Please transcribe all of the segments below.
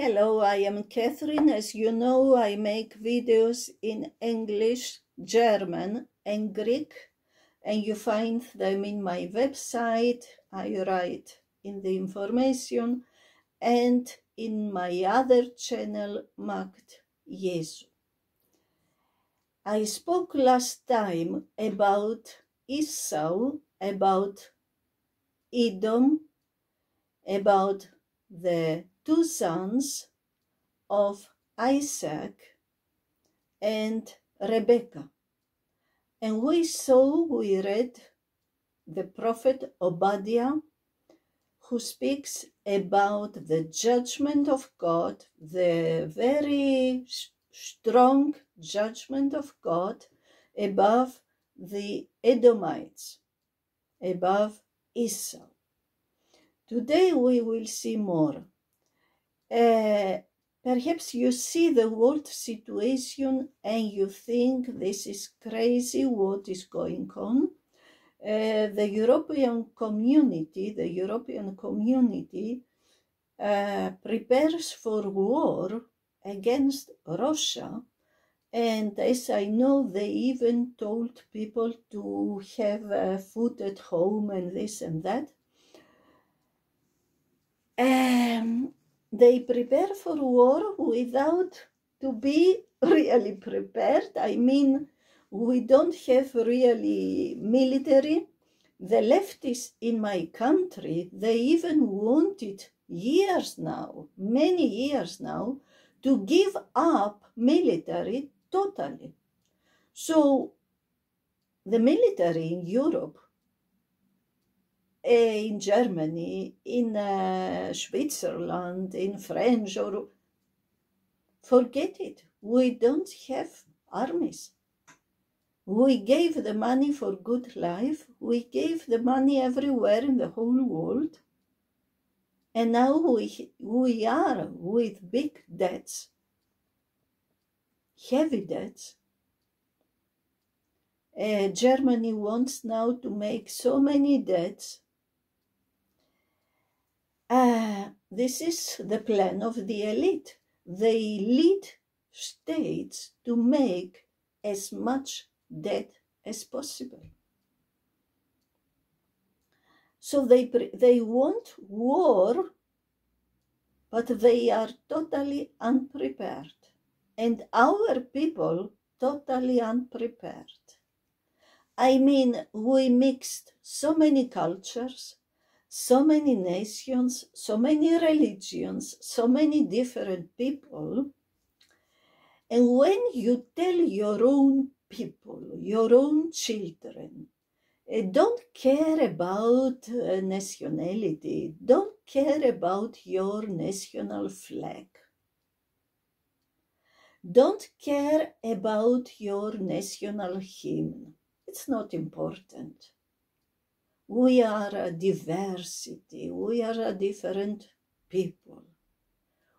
Hello, I am Catherine. As you know, I make videos in English, German, and Greek, and you find them in my website. I write in the information and in my other channel, Markt Jesu. I spoke last time about Esau, about Edom, about the two sons of Isaac and Rebecca. And we read the prophet Obadiah, who speaks about the judgment of God, the very strong judgment of God above the Edomites, above Esau. Today we will see more. Perhaps you see the world situation and you think this is crazy, what is going on. The European community prepares for war against Russia, and as I know, they even told people to have food at home and this and that. They prepare for war without to be really prepared. I mean, we don't have really military. The leftists in my country, they even wanted years now, many years now, to give up military totally. So the military in Europe, in Germany, in Switzerland, in French, or forget it. We don't have armies. We gave the money for good life. We gave the money everywhere in the whole world. And now we are with big debts, heavy debts. Germany wants now to make so many debts. This is the plan of the elite. They lead states to make as much debt as possible. So they want war, but they are totally unprepared. And our people totally unprepared. I mean, we mixed so many cultures, so many nations, so many religions, so many different people. And when you tell your own people, your own children, don't care about nationality, don't care about your national flag, don't care about your national hymn, it's not important. We are a diversity, we are a different people.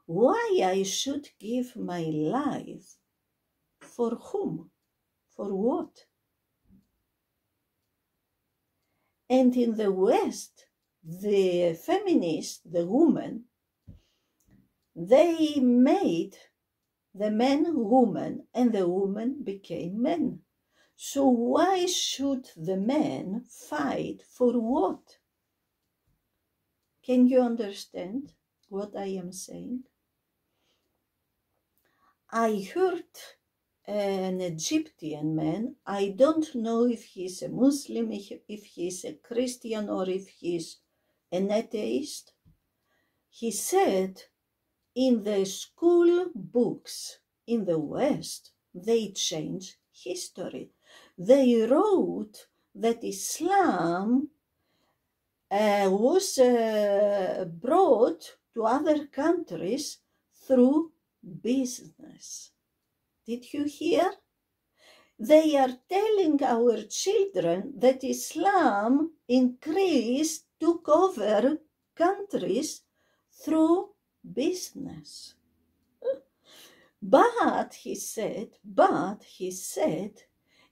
Why I should give my life? For whom? For what? And in the West, the feminists, the women, they made the men women and the women became men. So why should the men fight for what? Can you understand what I am saying? I heard an Egyptian man, I don't know if he's a Muslim, if he's a Christian, or if he's an atheist. He said, in the school books in the West, they changed history. They wrote that Islam was brought to other countries through business. Did you hear? They are telling our children that Islam increased, took over countries through business. But he said,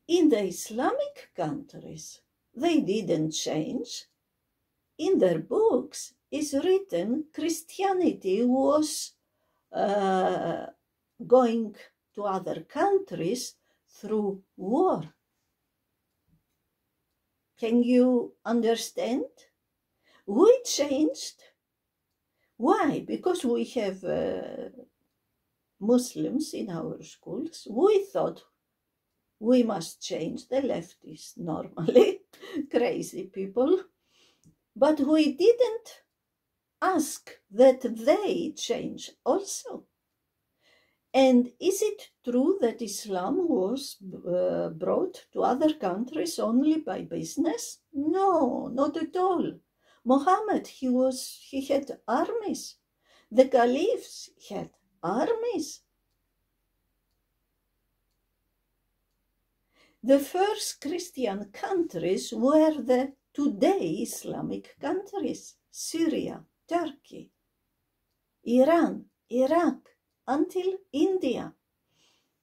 in the Islamic countries, they didn't change. In their books is written Christianity was going to other countries through war. Can you understand? We changed. Why? Because we have Muslims in our schools. We thought we must change. The leftists, normally crazy people. But we didn't ask that they change also. And is it true that Islam was brought to other countries only by business? No, not at all. Muhammad, he had armies. The caliphs had armies. The first Christian countries were the today Islamic countries: Syria, Turkey, Iran, Iraq, until India,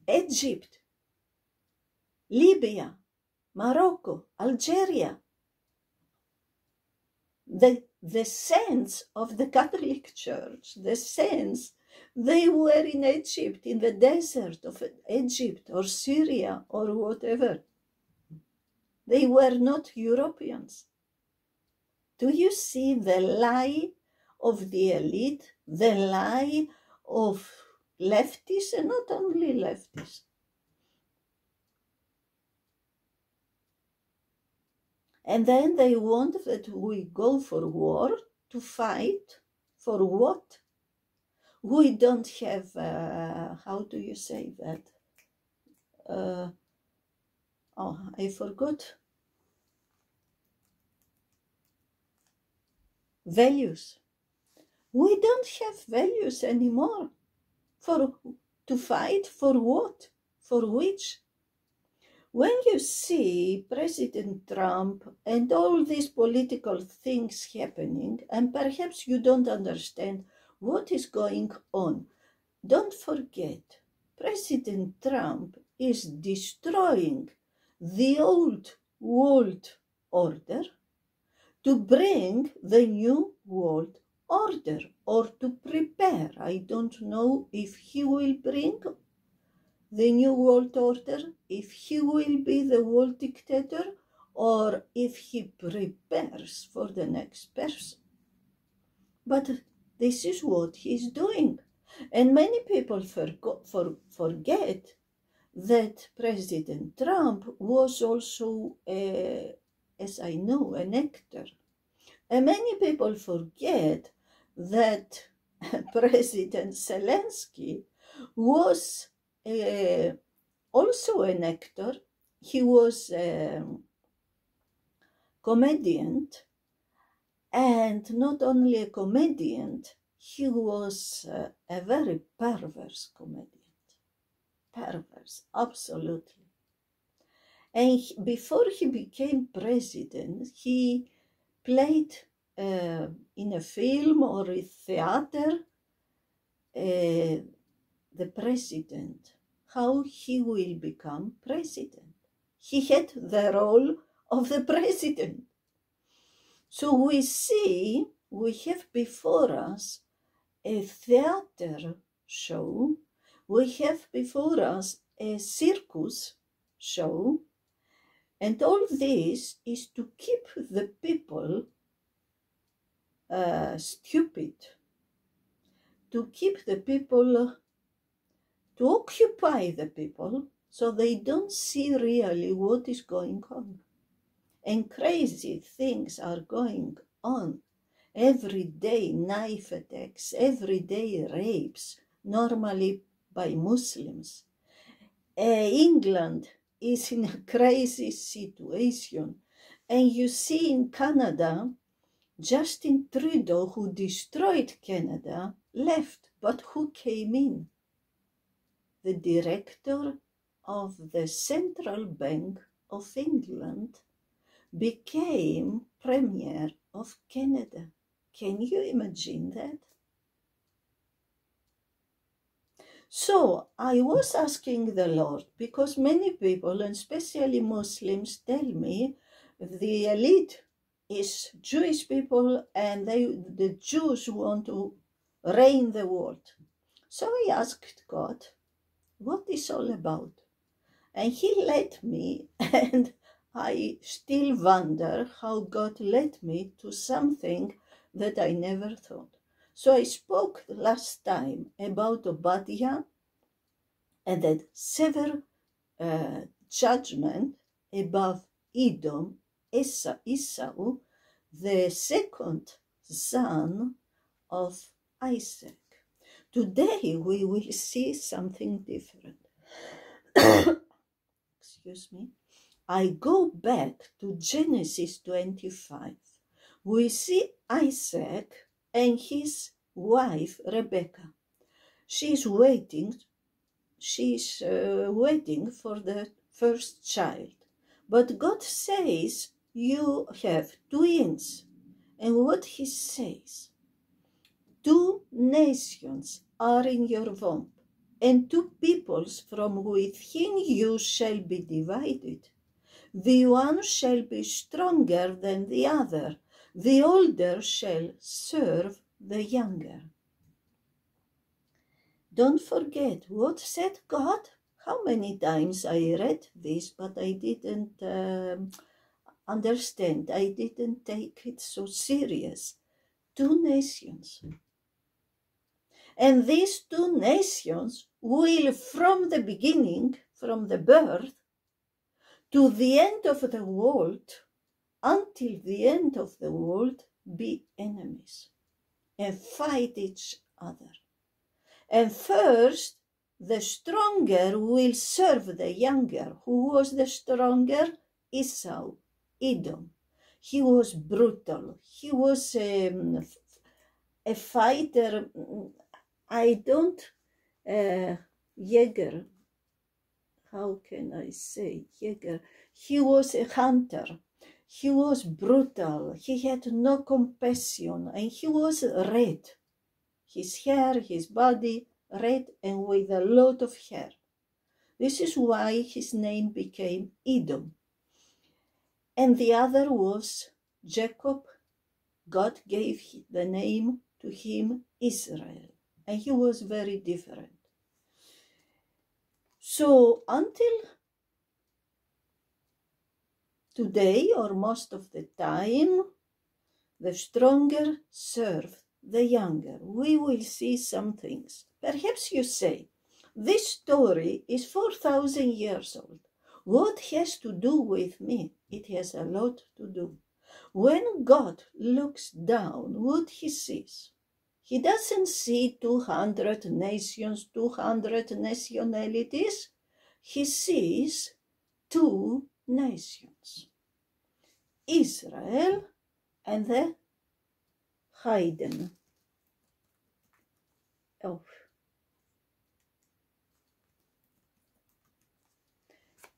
Egypt, Libya, Morocco, Algeria. The saints of the Catholic Church, the saints, they were in Egypt, in the desert of Egypt or Syria or whatever. They were not Europeans. Do you see the lie of the elite, the lie of leftists, and not only leftists? And then they want that we go for war, to fight. For what? We don't have, how do you say that? Oh, I forgot. Values. We don't have values anymore. To fight for what? For which? When you see President Trump and all these political things happening, and perhaps you don't understand what is going on, don't forget, President Trump is destroying the old world order to bring the new world order, or to prepare. I don't know if he will bring the new world order, if he will be the world dictator, or if he prepares for the next person. But this is what he's doing. And many people forget that President Trump was also, as I know, an actor. And many people forget that President Zelensky was also an actor. He was a comedian, and not only a comedian, he was a very perverse comedian. Perverse, absolutely. And before he became president, he played in a film or a theater the president, how he will become president. He had the role of the president. So we see, we have before us a theater show, we have before us a circus show, and all this is to keep the people stupid, to keep the people, to occupy the people so they don't see really what is going on. And crazy things are going on. Every day knife attacks, every day rapes, normally by Muslims. England is in a crazy situation. And you see in Canada, Justin Trudeau, who destroyed Canada, left. But who came in? The director of the Central Bank of England became Premier of Canada. Can you imagine that? So I was asking the Lord, because many people, and especially Muslims, tell me the elite is Jewish people and the Jews want to reign the world. So I asked God, what is all about? And he led me, and I still wonder how God led me to something that I never thought. So I spoke last time about Obadiah and that severe judgment above Edom, Esau, the second son of Isaac. Today we will see something different. Excuse me. I go back to Genesis 25. We see Isaac and his wife Rebecca. She's waiting for the first child. But God says, you have twins. And what he says, 2 nations are in your womb, and 2 peoples from within you shall be divided. The one shall be stronger than the other. The older shall serve the younger. Don't forget, what said God? How many times I read this, but I didn't understand. I didn't take it so serious. 2 nations. And these 2 nations will, from the beginning, from the birth, to the end of the world, until the end of the world, be enemies and fight each other. And first, the stronger will serve the younger. Who was the stronger? Esau, Edom. He was brutal. He was a fighter. I don't, Jäger, how can I say Jäger? He was a hunter. He was brutal. He had no compassion, and he was red. His hair, his body, red and with a lot of hair. This is why his name became Edom. And the other was Jacob. God gave the name to him Israel. And he was very different. So until today, or most of the time, the stronger serve the younger. We will see some things. Perhaps you say, this story is 4,000 years old. What has to do with me? It has a lot to do. When God looks down, what he sees? He doesn't see 200 nations, 200 nationalities. He sees 2 nations, Israel and the heathen. Oh.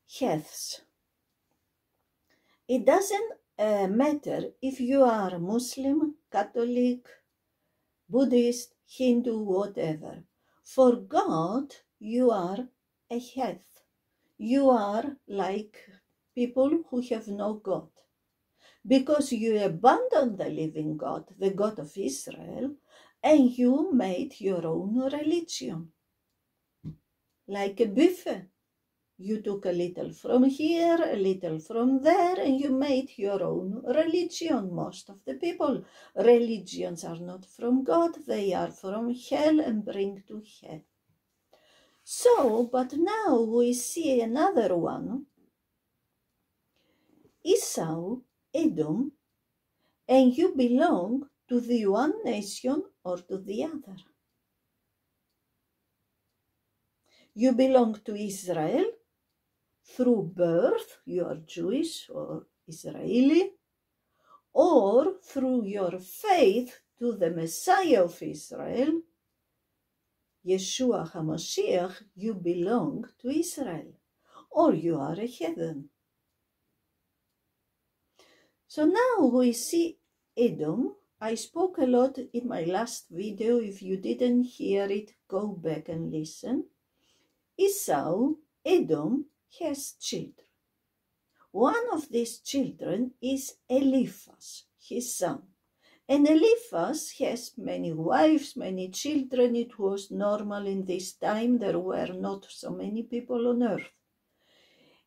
Heaths. It doesn't matter if you are Muslim, Catholic, Buddhist, Hindu, whatever. For God, you are a Heth. You are like people who have no God. Because you abandoned the living God, the God of Israel, and you made your own religion. Like a buffet. You took a little from here, a little from there, and you made your own religion. Most of the people, religions are not from God, they are from hell and bring to hell. So, but now we see another one. Esau, Edom, and you belong to the one nation or to the other. You belong to Israel. Through birth, you are Jewish or Israeli, or through your faith to the Messiah of Israel, Yeshua HaMashiach, you belong to Israel, or you are a heathen. So now we see Edom. I spoke a lot in my last video. If you didn't hear it, go back and listen. Esau, Edom, has children. One of these children is Eliphaz, his son. And Eliphaz has many wives, many children. It was normal in this time. There were not so many people on earth.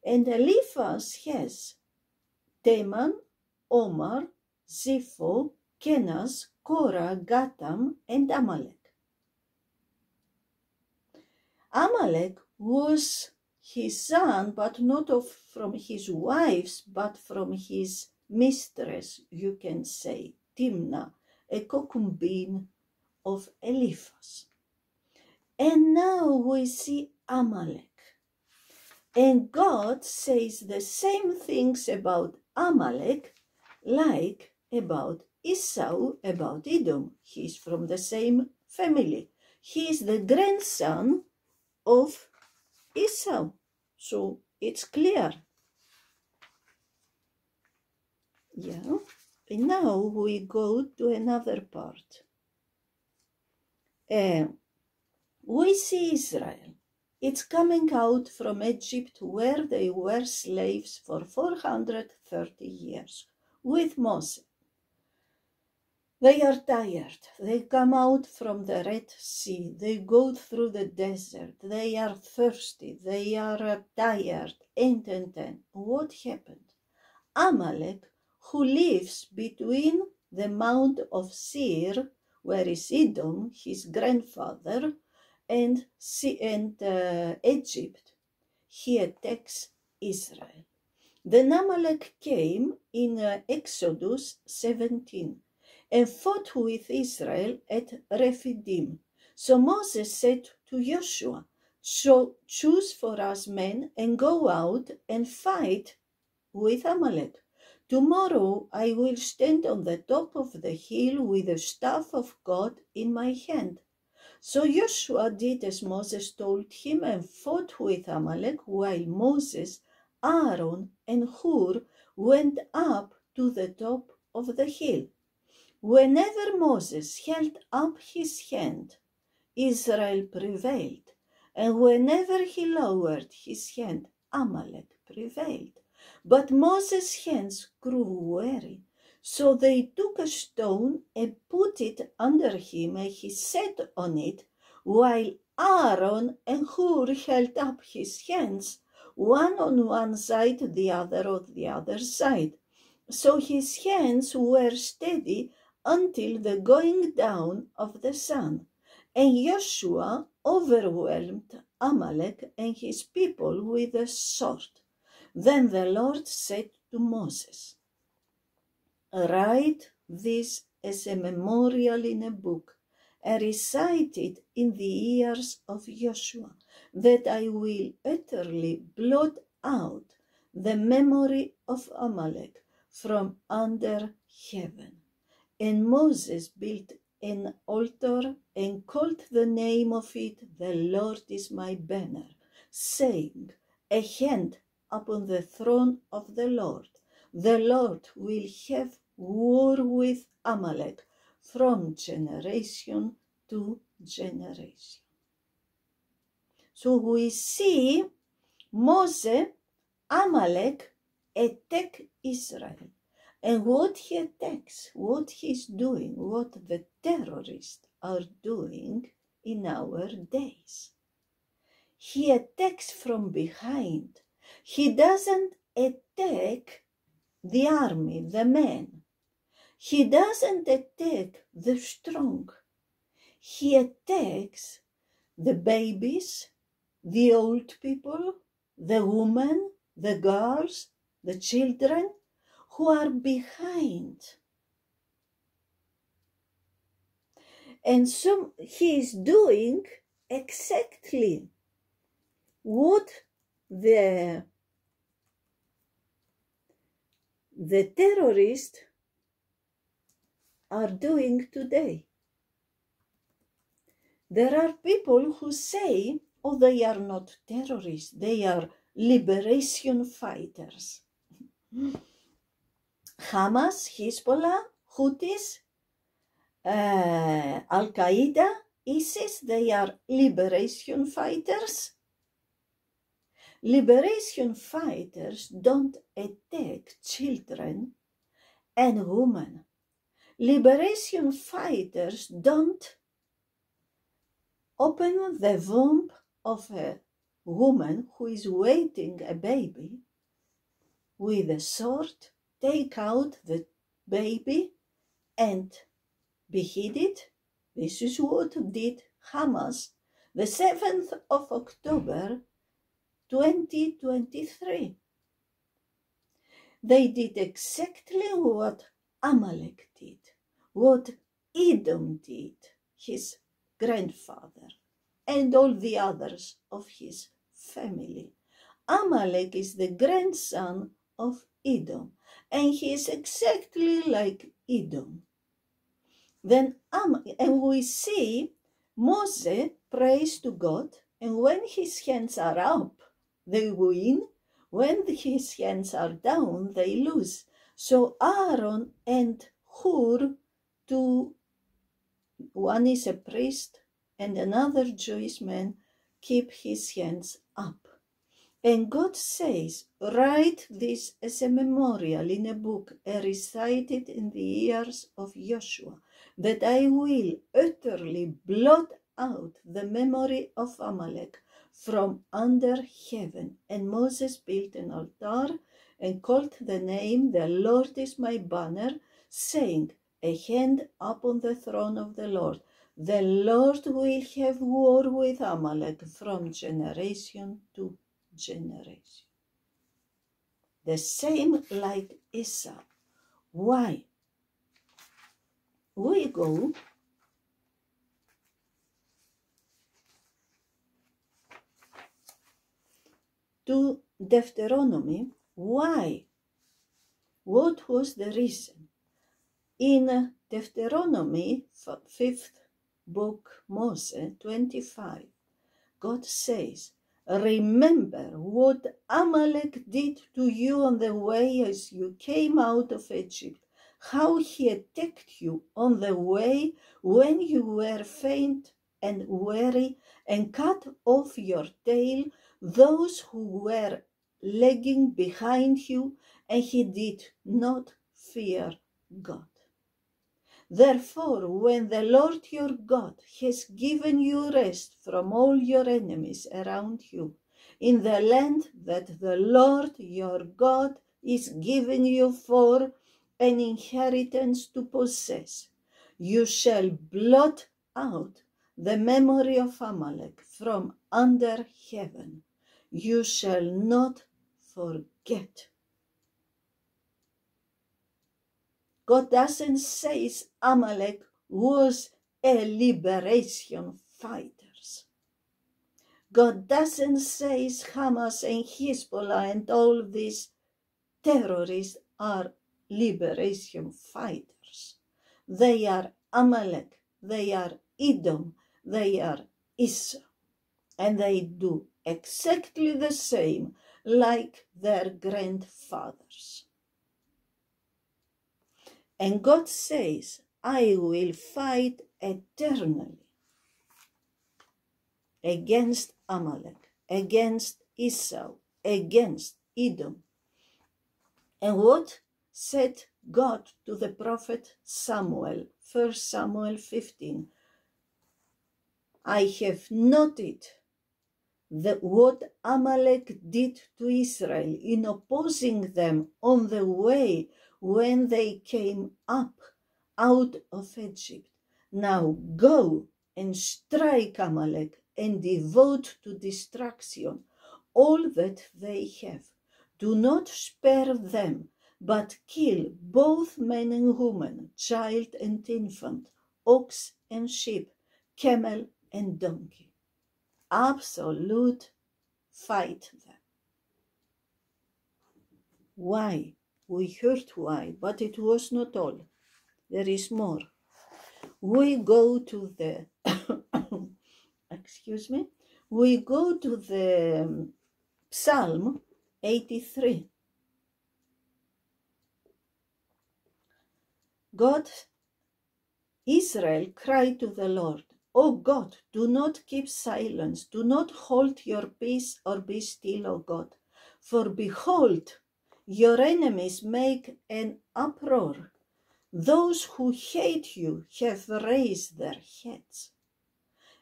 And Eliphaz has Teman, Omar, Zipho, Kenaz, Korah, Gatam, and Amalek. Amalek was his son, but not from his wives, but from his mistress, you can say, Timnah, a concubine of Eliphaz. And now we see Amalek. And God says the same things about Amalek like about Esau, about Edom. He's from the same family. He is the grandson of Esau. So it's clear. Yeah. And now we go to another part. We see Israel. It's coming out from Egypt, where they were slaves for 430 years with Moses. They are tired. They come out from the Red Sea. They go through the desert. They are thirsty. They are tired. And what happened? Amalek, who lives between the Mount of Seir, where is Edom, his grandfather, and Egypt, he attacks Israel. Then Amalek came in Exodus 17 and fought with Israel at Rephidim. So Moses said to Joshua, choose for us men and go out and fight with Amalek. Tomorrow I will stand on the top of the hill with the staff of God in my hand. So Joshua did as Moses told him and fought with Amalek, while Moses, Aaron, and Hur went up to the top of the hill. Whenever Moses held up his hand, Israel prevailed, and whenever he lowered his hand, Amalek prevailed. But Moses' hands grew weary, so they took a stone and put it under him, and he sat on it, while Aaron and Hur held up his hands, one on one side, the other on the other side. So his hands were steady until the going down of the sun. And Joshua overwhelmed Amalek and his people with a sword. Then the Lord said to Moses, write this as a memorial in a book, and recite it in the ears of Joshua, that I will utterly blot out the memory of Amalek from under heaven. And Moses built an altar and called the name of it, the Lord is my banner, saying, a hand upon the throne of the Lord will have war with Amalek from generation to generation. So we see Moses, Amalek attack Israel. And what he attacks, what he's doing, what the terrorists are doing in our days. He attacks from behind. He doesn't attack the army, the men. He doesn't attack the strong. He attacks the babies, the old people, the women, the girls, the children who are behind. And so he is doing exactly what the terrorists are doing today. There are people who say, oh, they are not terrorists, they are liberation fighters. Hamas, Hezbollah, Houthis, Al-Qaeda, ISIS, they are liberation fighters. Liberation fighters don't attack children and women. Liberation fighters don't open the womb of a woman who is waiting a baby with a sword, take out the baby and behead it. This is what did Hamas the 7th of October 2023. They did exactly what Amalek did, what Edom did, his grandfather, and all the others of his family. Amalek is the grandson of Edom, and he is exactly like Edom. Then, and we see Moses prays to God, and when his hands are up, they win. When his hands are down, they lose. So Aaron and Hur, one is a priest and another Jewish man, keep his hands up. And God says, write this as a memorial in a book, recited in the ears of Joshua, that I will utterly blot out the memory of Amalek from under heaven. And Moses built an altar and called the name, the Lord is my banner, saying, a hand upon the throne of the Lord. The Lord will have war with Amalek from generation to generation. The same like Esau. Why? We go to Deuteronomy. Why? What was the reason? In Deuteronomy, 5th book, Moses 25, God says, remember what Amalek did to you on the way as you came out of Egypt, how he attacked you on the way when you were faint and weary, and cut off your tail those who were lagging behind you, and he did not fear God. Therefore, when the Lord your God has given you rest from all your enemies around you, in the land that the Lord your God is giving you for an inheritance to possess, you shall blot out the memory of Amalek from under heaven. You shall not forget. God doesn't say Amalek was a liberation fighters. God doesn't say Hamas and Hezbollah and all these terrorists are liberation fighters. They are Amalek, they are Edom, they are Esau, and they do exactly the same like their grandfathers. And God says, I will fight eternally against Amalek, against Esau, against Edom. And what said God to the prophet Samuel, 1 Samuel 15? I have noted what Amalek did to Israel in opposing them on the way when they came up out of Egypt. Now go and strike Amalek and devote to destruction all that they have. Do not spare them, but kill both men and woman, child and infant, ox and sheep, camel and donkey. Absolute fight them. Why? We heard why, but it was not all. There is more. We go to the, excuse me, we go to the Psalm 83. God, Israel cried to the Lord, O God, do not keep silence, do not hold your peace or be still, O God. For behold, your enemies make an uproar. Those who hate you have raised their heads.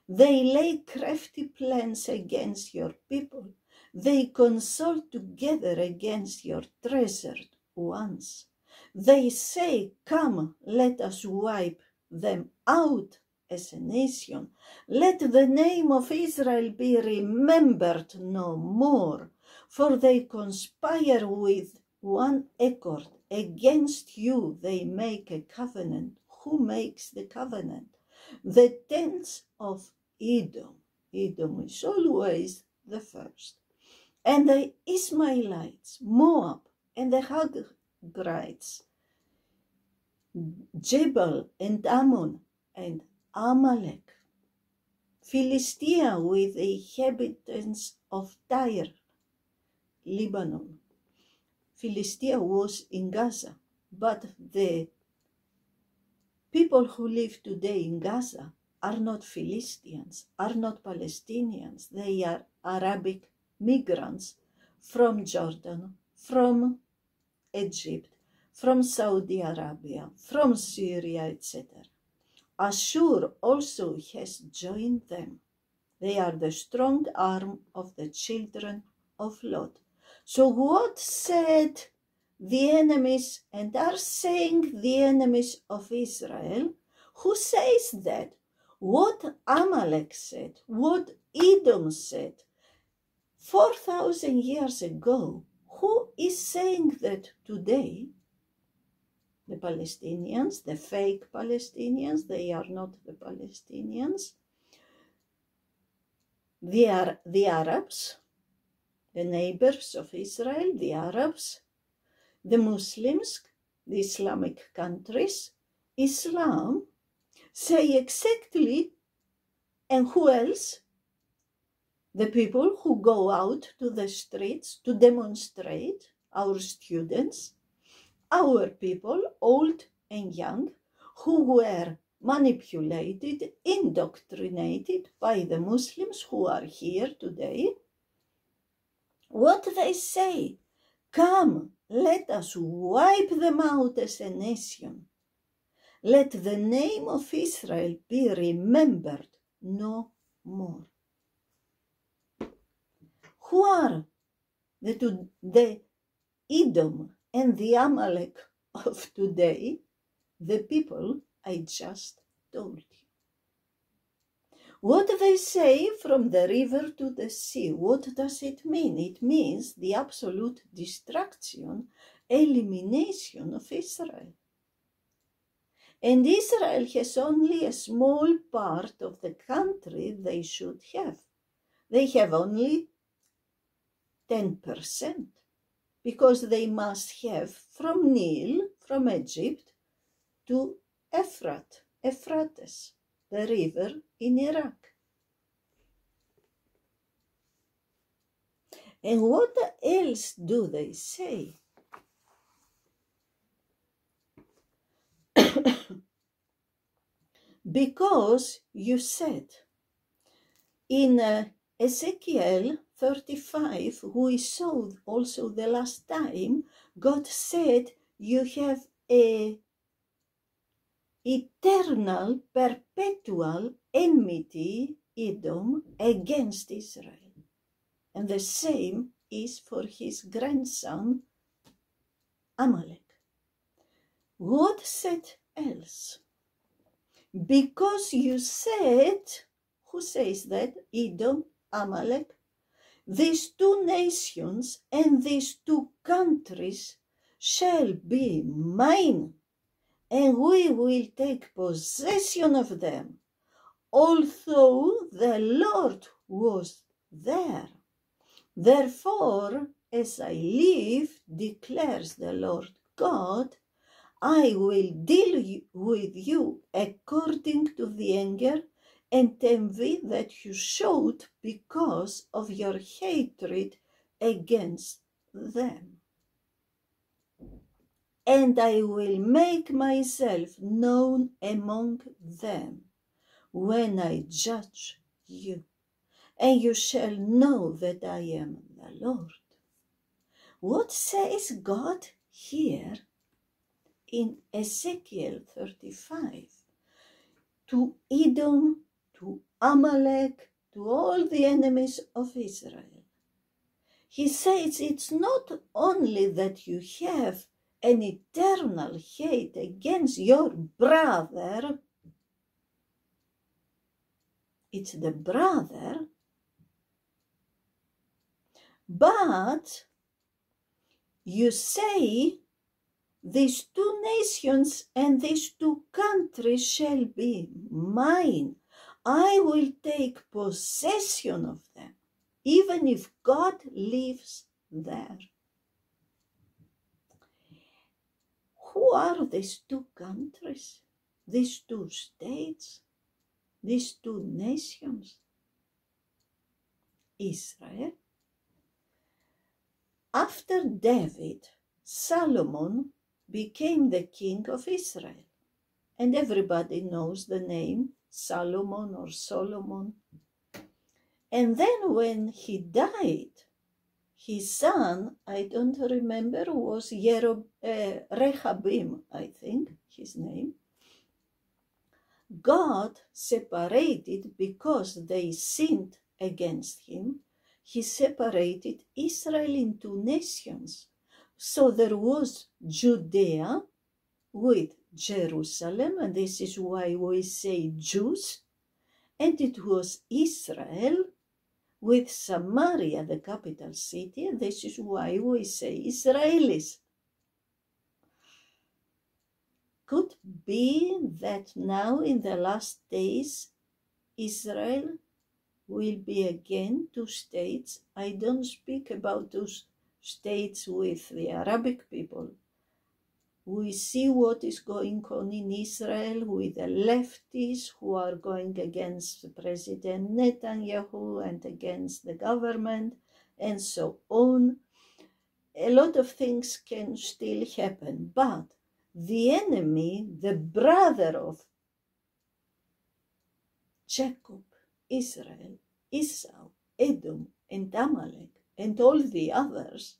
They lay crafty plans against your people. They consult together against your treasured ones. They say, come, let us wipe them out as a nation. Let the name of Israel be remembered no more, for they conspire with one accord. Against you they make a covenant. Who makes the covenant? The tents of Edom. Edom is always the first. And the Ishmaelites, Moab, and the Hagrites, Jebel and Ammon and Amalek, Philistia with the inhabitants of Tyre, Lebanon. Philistia was in Gaza, but the people who live today in Gaza are not Philistines, are not Palestinians. They are Arabic migrants from Jordan, from Egypt, from Saudi Arabia, from Syria, etc. Ashur also has joined them. They are the strong arm of the children of Lot. So what said the enemies, and are saying the enemies of Israel? Who says that? What Amalek said, what Edom said 4,000 years ago, who is saying that today? The Palestinians, the fake Palestinians, they are not the Palestinians. The Arabs, the neighbors of Israel, the Arabs, the Muslims, the Islamic countries, Islam, say exactly, and who else? The people who go out to the streets to demonstrate, our students, our people, old and young, who were manipulated, indoctrinated by the Muslims who are here today. What they say? Come, let us wipe them out as a nation. Let the name of Israel be remembered no more. Who are the Edom and the Amalek of today? The people I just told you. What do they say from the river to the sea? What does it mean? It means the absolute destruction, elimination of Israel. And Israel has only a small part of the country they should have. They have only 10%, because they must have from Nile, from Egypt, to Euphrates, the river in Iraq. And what else do they say? Because you said in Ezekiel 35, we saw also the last time, God said you have a eternal, perpetual enmity, Edom, against Israel. And the same is for his grandson, Amalek. What said else? Because you said, who says that? Edom, Amalek. These two nations and these two countries shall be mine, and we will take possession of them, although the Lord was there. Therefore, as I live, declares the Lord God, I will deal with you according to the anger and envy that you showed because of your hatred against them. And I will make myself known among them when I judge you, and you shall know that I am the Lord. What says God here? in Ezekiel 35 to Edom, to Amalek, to all the enemies of Israel. He says it's not only that you have an eternal hate against your brother, it's the brother, but you say these two nations and these two countries shall be mine. I will take possession of them, even if God lives there. Who are these two countries, these two states, these two nations? Israel. After David, Solomon became the king of Israel. And everybody knows the name Solomon or Solomon. And then when he died, his son, I don't remember, was Rehabim, I think, his name. God separated, because they sinned against him, he separated Israel into nations. So there was Judea with Jerusalem, and this is why we say Jews, and it was Israel with Samaria, the capital city, and this is why we say Israelis. Could be that now in the last days, Israel will be again two states. I don't speak about those states with the Arabic people. We see what is going on in Israel with the leftists who are going against President Netanyahu and against the government and so on. A lot of things can still happen, but the enemy, the brother of Jacob, Israel, Esau, Edom, and Amalek, and all the others,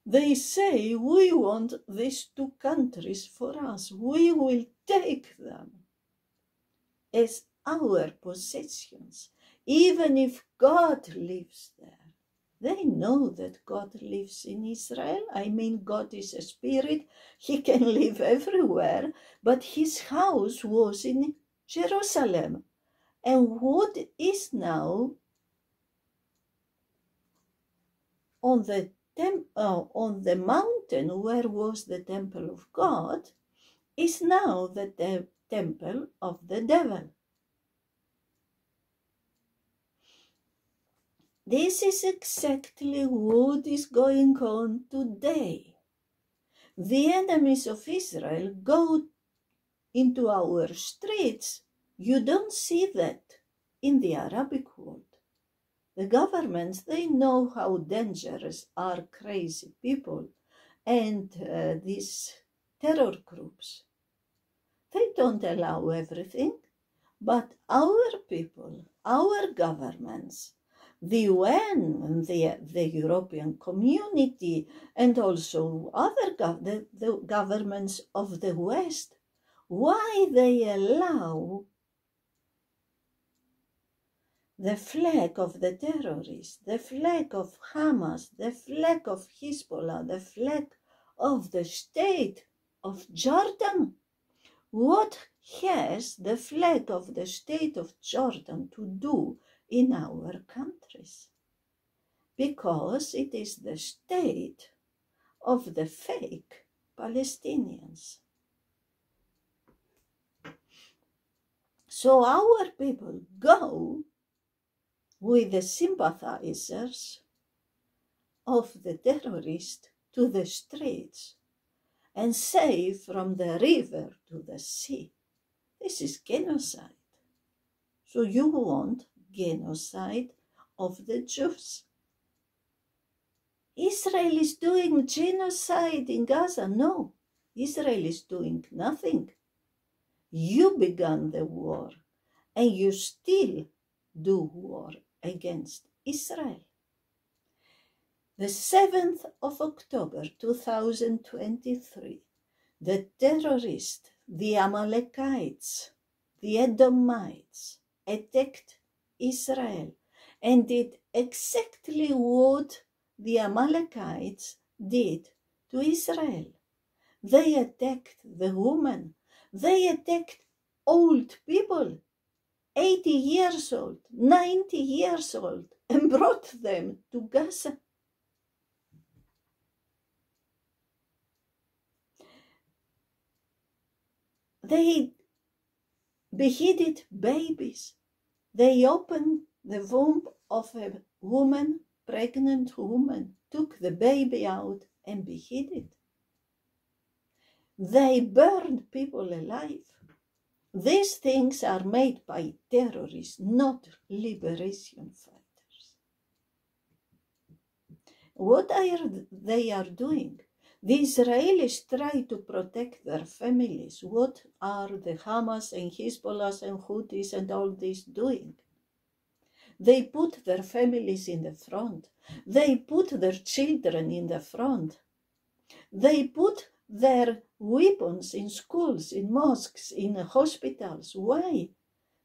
they say, we want these two countries for us. We will take them as our possessions, even if God lives there. They know that God lives in Israel. I mean, God is a spirit. He can live everywhere, but his house was in Jerusalem. And what is now on the mountain where was the temple of God is now the temple of the devil. This is exactly what is going on today. The enemies of Israel go into our streets. You don't see that in the Arabic world. The governments, they know how dangerous are crazy people and these terror groups. They don't allow everything, but our people, our governments, the UN, and the European community, and also the governments of the West, why they allow the flag of the terrorists, the flag of Hamas, the flag of Hezbollah, the flag of the state of Jordan? What has the flag of the state of Jordan to do in our countries? Because it is the state of the fake Palestinians. So our people go with the sympathizers of the terrorists to the streets and say from the river to the sea. This is genocide. So you want genocide of the Jews. Israel is doing genocide in Gaza. No, Israel is doing nothing. You began the war and you still do war against Israel. The 7th of October 2023, the terrorists, the Amalekites, the Edomites, attacked Israel and did exactly what the Amalekites did to Israel. They attacked the women. They attacked old people, 80 years old, 90 years old, and brought them to Gaza. They beheaded babies. They opened the womb of a woman, pregnant woman, took the baby out and beheaded. They burned people alive. These things are made by terrorists, not liberation fighters. What they are doing? The Israelis try to protect their families. What are the Hamas and Hezbollah and Houthis and all this doing? They put their families in the front. They put their children in the front. They put their weapons in schools, in mosques, in hospitals. Why?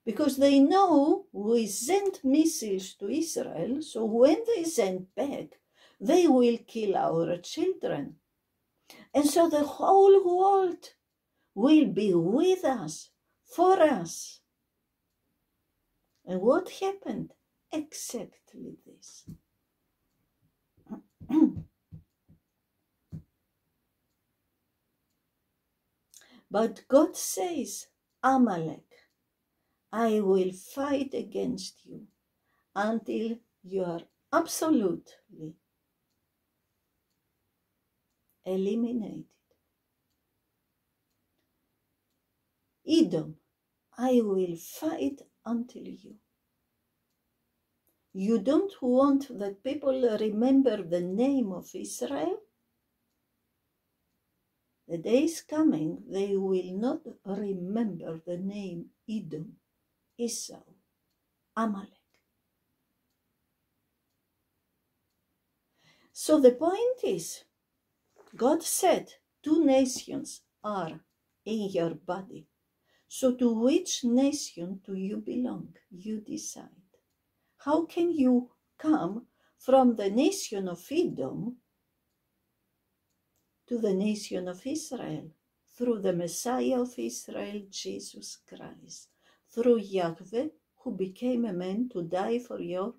Because they know we send missiles to Israel, so when they send back, they will kill our children. And so the whole world will be with us, for us. And what happened? Exactly this. But God says, Amalek, I will fight against you until you are absolutely eliminated. Edom, I will fight until you. You don't want that people remember the name of Israel? The day is coming, they will not remember the name Edom, Esau, Amalek. So the point is, God said, 2 nations are in your body. So to which nation do you belong? You decide. How can you come from the nation of Edom to the nation of Israel? Through the Messiah of Israel, Jesus Christ. Through Yahweh, who became a man to die for your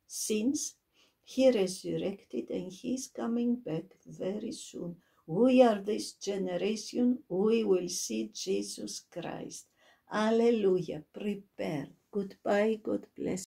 sins. He resurrected and he is coming back very soon. We are this generation. We will see Jesus Christ. Alleluia. Prepare. Goodbye. God bless.